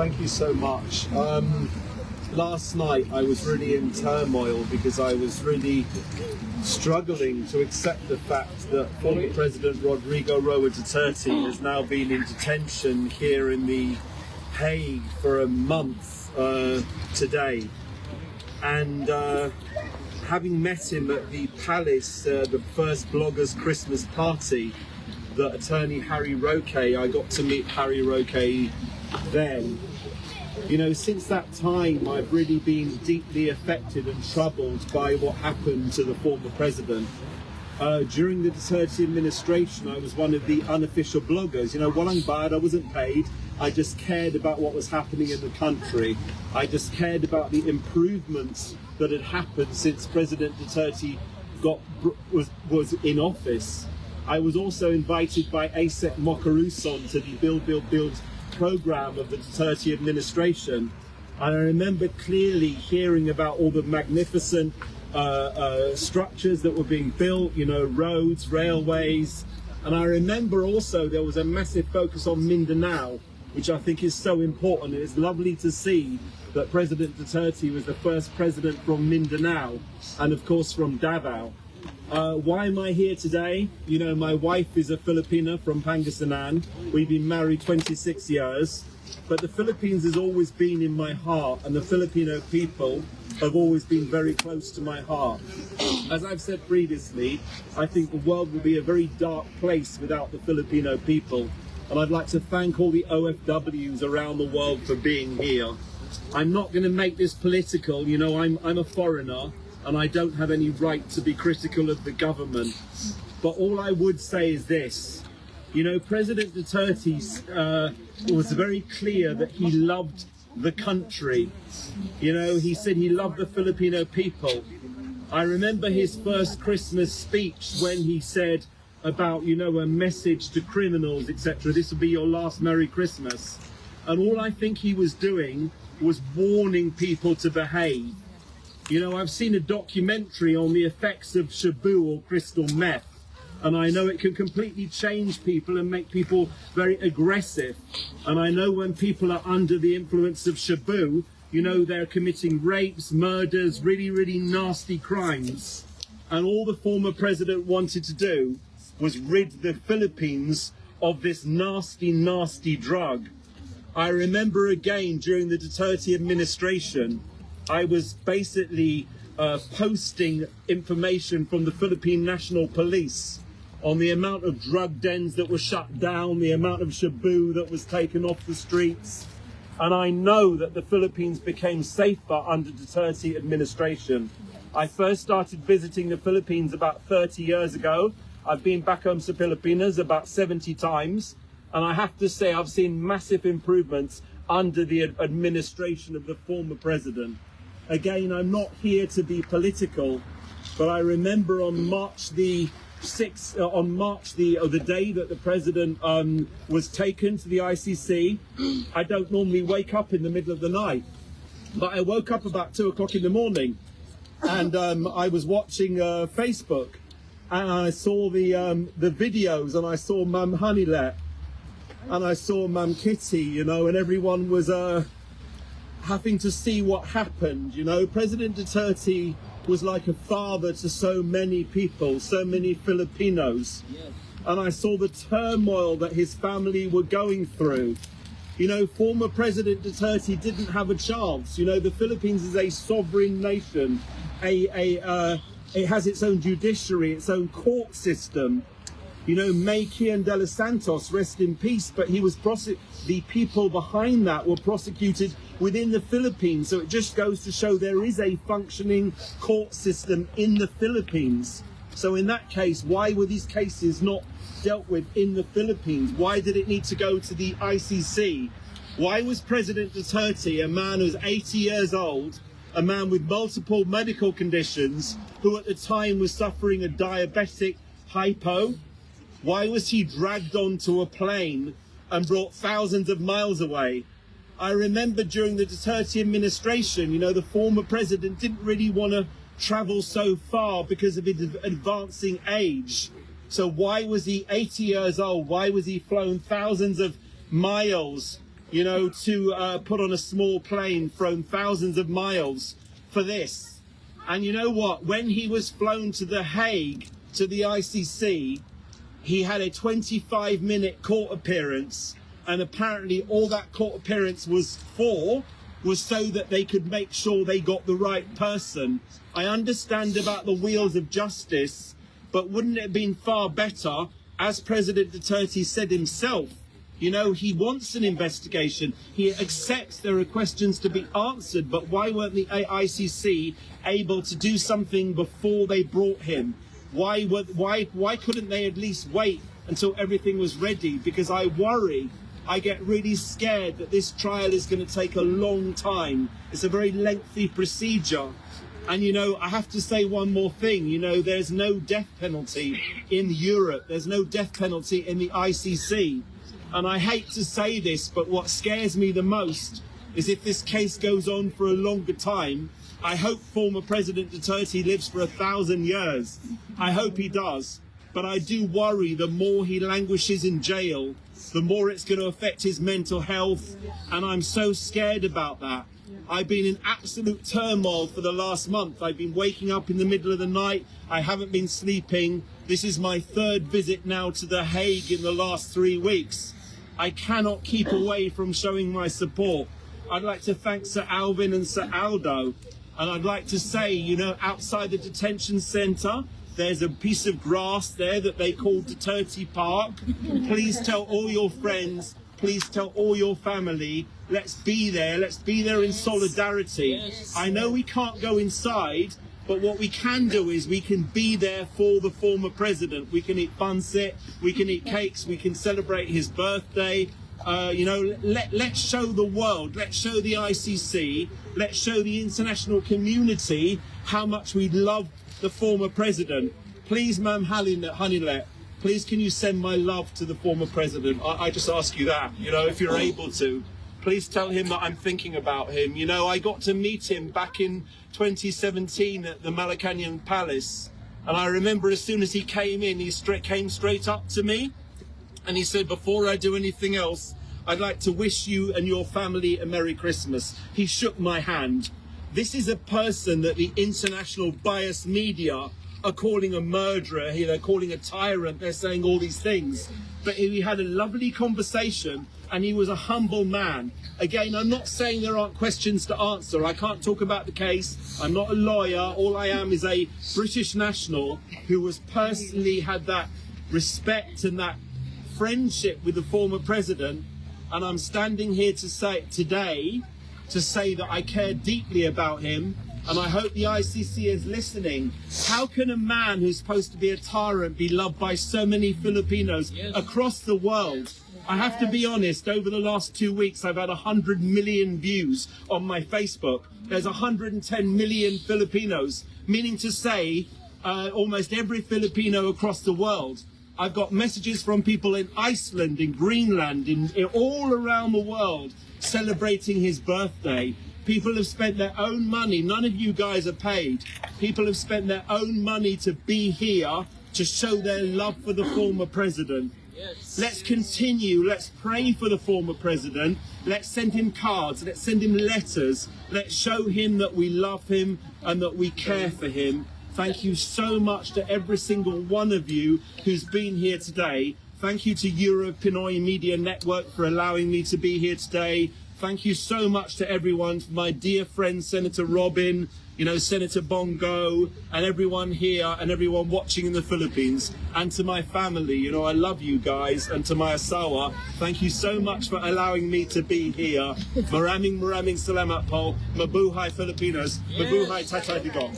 Thank you so much. Last night I was really in turmoil because I was really struggling to accept the fact that former President Rodrigo Roa Duterte has now been in detention here in The Hague for a month today. And having met him at the Palace, the first bloggers Christmas party, the attorney Harry Roque, I got to meet Harry Roque then. You know, since that time, I've really been deeply affected and troubled by what happened to the former president. During the Duterte administration, I was one of the unofficial bloggers. You know, walang bayad, I wasn't paid. I just cared about what was happening in the country. I just cared about the improvements that had happened since President Duterte was in office. I was also invited by Asek Mokaruson to the Build program of the Duterte administration. And I remember clearly hearing about all the magnificent structures that were being built, you know, roads, railways. And I remember also there was a massive focus on Mindanao, which I think is so important. It's lovely to see that President Duterte was the first president from Mindanao and of course from Davao. Why am I here today? You know, my wife is a Filipina from Pangasinan. We've been married 26 years. But the Philippines has always been in my heart, and the Filipino people have always been very close to my heart. As I've said previously, I think the world will be a very dark place without the Filipino people. And I'd like to thank all the OFWs around the world for being here. I'm not going to make this political. You know, I'm a foreigner, and I don't have any right to be critical of the government. But all I would say is this. You know, President Duterte was very clear that he loved the country. You know, he said he loved the Filipino people. I remember his first Christmas speech when he said about, you know, a message to criminals, etc. This will be your last Merry Christmas. And all I think he was doing was warning people to behave. You know, I've seen a documentary on the effects of shabu or crystal meth, and I know it can completely change people and make people very aggressive. And I know when people are under the influence of shabu, you know, they're committing rapes, murders, really, really nasty crimes. And all the former president wanted to do was rid the Philippines of this nasty, nasty drug. I remember again during the Duterte administration, I was basically posting information from the Philippine National Police on the amount of drug dens that were shut down, the amount of shabu that was taken off the streets. And I know that the Philippines became safer under Duterte administration. I first started visiting the Philippines about 30 years ago. I've been back home to Pilipinas about 70 times. And I have to say I've seen massive improvements under the administration of the former president. Again, I'm not here to be political, but I remember on March the 6th, the day that the president was taken to the ICC, I don't normally wake up in the middle of the night, but I woke up about 2 o'clock in the morning, and I was watching Facebook, and I saw the videos, and I saw Mum Honeylet, and I saw Mum Kitty, you know, and everyone was having to see what happened. You know, President Duterte was like a father to so many people, so many Filipinos. Yes. And I saw the turmoil that his family were going through. You know, former President Duterte didn't have a chance. You know, the Philippines is a sovereign nation. It has its own judiciary, its own court system. You know, May Kian de los Santos, rest in peace, but he was the people behind that were prosecuted within the Philippines. So it just goes to show there is a functioning court system in the Philippines. So in that case, why were these cases not dealt with in the Philippines? Why did it need to go to the ICC? Why was President Duterte, a man who's 80 years old, a man with multiple medical conditions, who at the time was suffering a diabetic hypo, why was he dragged onto a plane and brought thousands of miles away? I remember during the Duterte administration, you know, the former president didn't really want to travel so far because of his advancing age. So why was he 80 years old? Why was he flown thousands of miles you know, to put on a small plane, flown thousands of miles for this. And you know what? When he was flown to The Hague, to the ICC, he had a 25-minute court appearance, and apparently all that court appearance was so that they could make sure they got the right person. I understand about the wheels of justice, but wouldn't it have been far better, as President Duterte said himself, you know, he wants an investigation. He accepts there are questions to be answered, but why weren't the ICC able to do something before they brought him? Why couldn't they at least wait until everything was ready? Because I worry, I get really scared that this trial is going to take a long time. It's a very lengthy procedure. And, you know, I have to say one more thing. You know, there's no death penalty in Europe. There's no death penalty in the ICC. And I hate to say this, but what scares me the most is if this case goes on for a longer time. I hope former President Duterte lives for 1,000 years. I hope he does. But I do worry the more he languishes in jail, the more it's going to affect his mental health. And I'm so scared about that. I've been in absolute turmoil for the last month. I've been waking up in the middle of the night. I haven't been sleeping. This is my 3rd visit now to The Hague in the last 3 weeks. I cannot keep away from showing my support. I'd like to thank Sir Alvin and Sir Aldo. And I'd like to say, you know, outside the detention centre, there's a piece of grass there that they call Duterte Park. Please tell all your friends, please tell all your family, let's be there in solidarity. Yes. I know we can't go inside, but what we can do is we can be there for the former president. We can eat bunsit, we can eat cakes, we can celebrate his birthday. You know, let's show the world, let's show the ICC, let's show the international community how much we love the former president. Please, Ma'am Hanilet, please can you send my love to the former president? I just ask you that, you know, if you're able to. Please tell him that I'm thinking about him. You know, I got to meet him back in 2017 at the Malacanang Palace. And I remember as soon as he came in, he came straight up to me. And he said, before I do anything else, I'd like to wish you and your family a Merry Christmas. He shook my hand. This is a person that the international biased media are calling a murderer. They're calling a tyrant. They're saying all these things. But we had a lovely conversation, and he was a humble man. Again, I'm not saying there aren't questions to answer. I can't talk about the case. I'm not a lawyer. All I am is a British national who was personally had that respect and that friendship with the former president, and I'm standing here to say today that I care deeply about him, and I hope the ICC is listening. How can a man who's supposed to be a tyrant be loved by so many Filipinos across the world? I have to be honest, over the last 2 weeks I've had 100 million views on my Facebook. There's 110 million Filipinos, meaning to say almost every Filipino across the world. I've got messages from people in Iceland, in Greenland, in all around the world celebrating his birthday. People have spent their own money. None of you guys are paid. People have spent their own money to be here to show their love for the former president. Yes. Let's continue. Let's pray for the former president. Let's send him cards. Let's send him letters. Let's show him that we love him and that we care for him. Thank you so much to every single one of you who's been here today. Thank you to Europe Pinoy Media Network for allowing me to be here today. Thank you so much to everyone, my dear friend Senator Robin, you know, Senator Bongo, and everyone here and everyone watching in the Philippines, and to my family. You know, I love you guys, and to my asawa, thank you so much for allowing me to be here. Maraming salamat po. Mabuhay Filipinos. Mabuhay Tatay Digong.